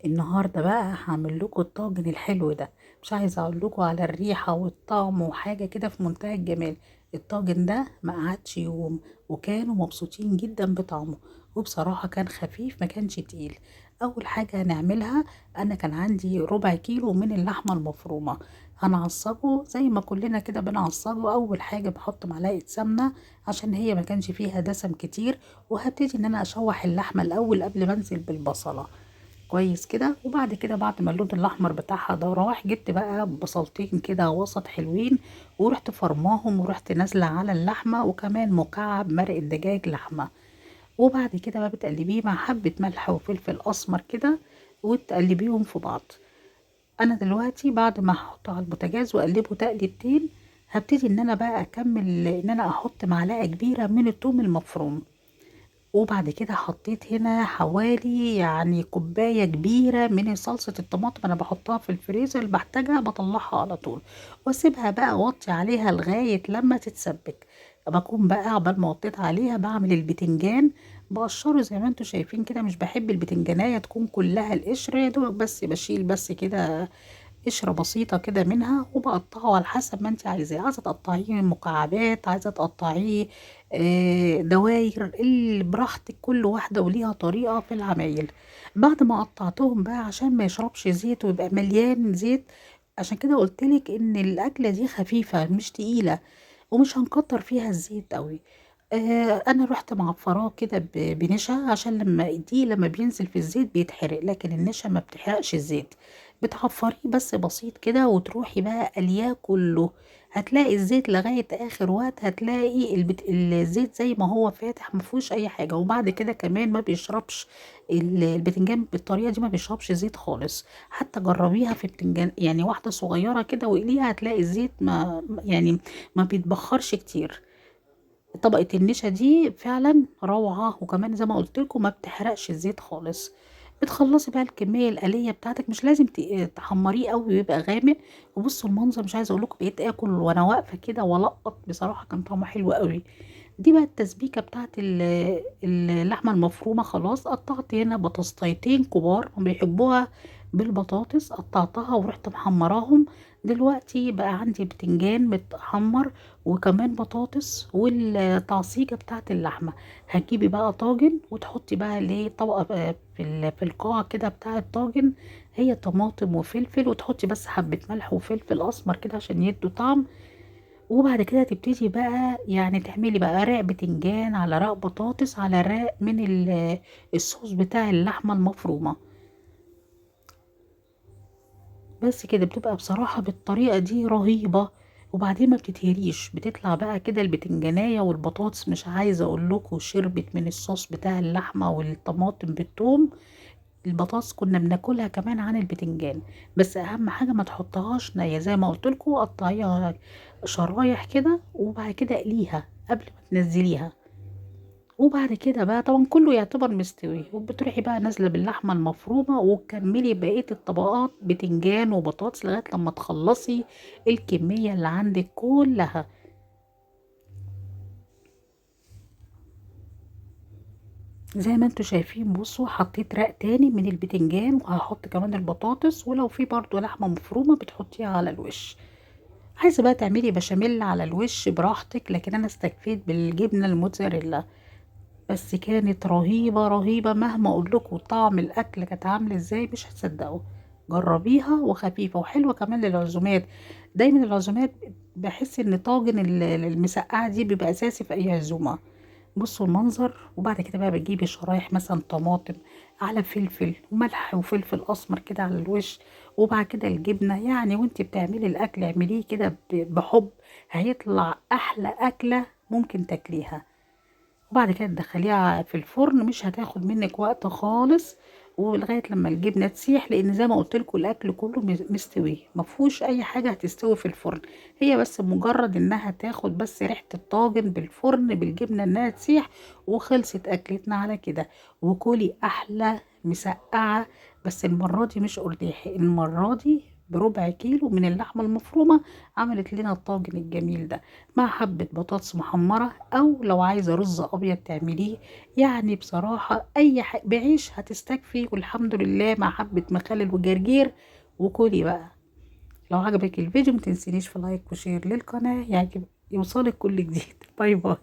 النهارده بقى هعمل لكم الطاجن الحلو ده. مش عايزه اقول لكم على الريحه والطعم وحاجه كده في منتهى الجمال. الطاجن ده ما قعدش يوم وكانوا مبسوطين جدا بطعمه. وبصراحه كان خفيف، ما كانش تقيل. اول حاجه هنعملها، انا كان عندي ربع كيلو من اللحمه المفرومه. هنعصجه زي ما كلنا كده بنعصجه. اول حاجه بحط معلقه سمنه عشان هي ما كانش فيها دسم كتير. وهبتدي ان انا اشوح اللحمه الاول قبل ما انزل بالبصله كويس كده. وبعد كده بعد ما اللون الاحمر بتاعها ده راح، جبت بقى بصلتين كده وسط حلوين ورحت فرماهم ورحت نازله على اللحمه، وكمان مكعب مرق الدجاج لحمه. وبعد كده بقى بتقلبيه مع حبه ملح وفلفل اسمر كده وتقلبيهم في بعض. انا دلوقتي بعد ما احطه على البوتاجاز واقلبه تقليبتين، هبتدي ان انا بقى اكمل ان انا احط معلقه كبيره من الثوم المفروم. وبعد كده حطيت هنا حوالي يعني كوباية كبيرة من صلصة الطماطم. انا بحطها في الفريزر، اللي بحتاجها بطلعها على طول واسيبها بقى اوطي عليها لغاية لما تتسبك. بكون بقى عقبال ما وطيت عليها بعمل البتنجان، بقشره زي ما انتوا شايفين كده. مش بحب البتنجانية تكون كلها القشر، يا دوبك بس بشيل بس كده قشرة بسيطة كده منها، وبقطعه على حسب ما انت عايزاه. عايزة تقطعيه مكعبات، عايزة تقطعيه دواير، اللي براحتك. كل واحدة وليها طريقة في العمايل. بعد ما قطعتهم بقى عشان ما يشربش زيت ويبقى مليان زيت، عشان كده قلتلك ان الاكلة دي خفيفة مش تقيلة، ومش هنكتر فيها الزيت قوي. انا رحت معفراه كده بنشا، عشان لما بينزل في الزيت بيتحرق، لكن النشا ما بتحرقش الزيت. بتعفريه بس بسيط كده وتروحي بقى قلياه كله. هتلاقي الزيت لغاية اخر وقت، هتلاقي الزيت زي ما هو فاتح، ما فيهوش اي حاجة. وبعد كده كمان ما بيشربش البتنجان بالطريقة دي، ما بيشربش زيت خالص. حتى جربيها في بتنجان يعني واحدة صغيرة كده واقليها، هتلاقي الزيت ما يعني ما بيتبخرش كتير. طبقة النشا دي فعلا روعة، وكمان زي ما قلت لكم ما بتحرقش الزيت خالص. بتخلصي بقى الكمية الآلية بتاعتك، مش لازم تحمريه قوي ويبقى غامق. وبصوا المنظر، مش عايزه اقول لكم بقيت اكل وانا واقفة كده ولقط. بصراحة كان طعمه حلو قوي. دي بقى التسبيكة بتاعت اللحمة المفرومة. خلاص قطعت هنا بطاطستين كبار بيحبوها بالبطاطس، قطعتها ورحت محمراهم. دلوقتي بقى عندي بتنجان متحمر وكمان بطاطس والتعصيجة بتاعت اللحمة. هتجيبي بقى طاجن وتحطي بقى ليه طبقة في القاع كده بتاع الطاجن، هي طماطم وفلفل، وتحطي بس حبة ملح وفلفل أسمر كده عشان يدوا طعم. وبعد كده تبتدي بقى يعني تعملي بقى رق بتنجان على رق بطاطس على رق من الصوص بتاع اللحمة المفرومة. بس كده بتبقى بصراحة بالطريقة دي رهيبة. وبعدين ما بتتهريش، بتطلع بقى كده البتنجانية والبطاطس، مش عايزة اقول لكم شربت من الصوص بتاع اللحمة والطماطم بالثوم. البطاطس كنا بناكلها كمان عن البتنجان. بس اهم حاجة ما تحطهاش نية، زي ما قلت لكم قطعيها شرايح كده وبعد كده اقليها قبل ما تنزليها. وبعد كده بقى طبعا كله يعتبر مستوي، وبتروحي بقى نازله باللحمه المفرومه وتكملي بقيه الطبقات بتنجان وبطاطس لغايه لما تخلصي الكميه اللي عندك كلها. زي ما انتوا شايفين، بصوا حطيت رق تاني من البتنجان، وهحط كمان البطاطس، ولو في برضو لحمه مفرومه بتحطيها على الوش. عايزه بقى تعملي بشاميل على الوش براحتك، لكن انا استكفيت بالجبنه الموتزاريلا. بس كانت رهيبة رهيبة، مهما اقول لكم طعم الاكل كانت عاملة ازاي مش هتصدقوا. جربيها، وخفيفة وحلوة كمان للعزومات. دايما العزومات بحس ان طاجن المسقعة دي بيبقى اساسي في اي عزومة. بصوا المنظر. وبعد كده بقى بتجيبي شرايح مثلا طماطم على فلفل وملح وفلفل اسمر كده على الوش. وبعد كده الجبنة يعني، وانت بتعملي الاكل اعمليه كده بحب، هيطلع احلى اكلة ممكن تاكليها. وبعد كده تدخليها في الفرن، مش هتاخد منك وقت خالص، ولغايه لما الجبنه تسيح، لان زي ما قلت لكم الاكل كله مستوي، ما فيهوش اي حاجه هتستوي في الفرن. هي بس مجرد انها تاخد بس ريحه الطاجن بالفرن بالجبنه انها تسيح، وخلصت اكلتنا على كده. وكلي احلى مسقعه. بس المره دي مش قرداحي، المره دي بربع كيلو من اللحمة المفرومة، عملت لنا الطاجن الجميل ده مع حبة بطاطس محمرة، أو لو عايزة رز أبيض تعمليه. يعني بصراحة أي حاجة بعيش هتستكفي، والحمد لله مع حبة مخلل وجرجير. وكلي بقى. لو عجبك الفيديو متنسينيش في لايك وشير للقناة، يعجب يوصلك كل جديد. باي باي.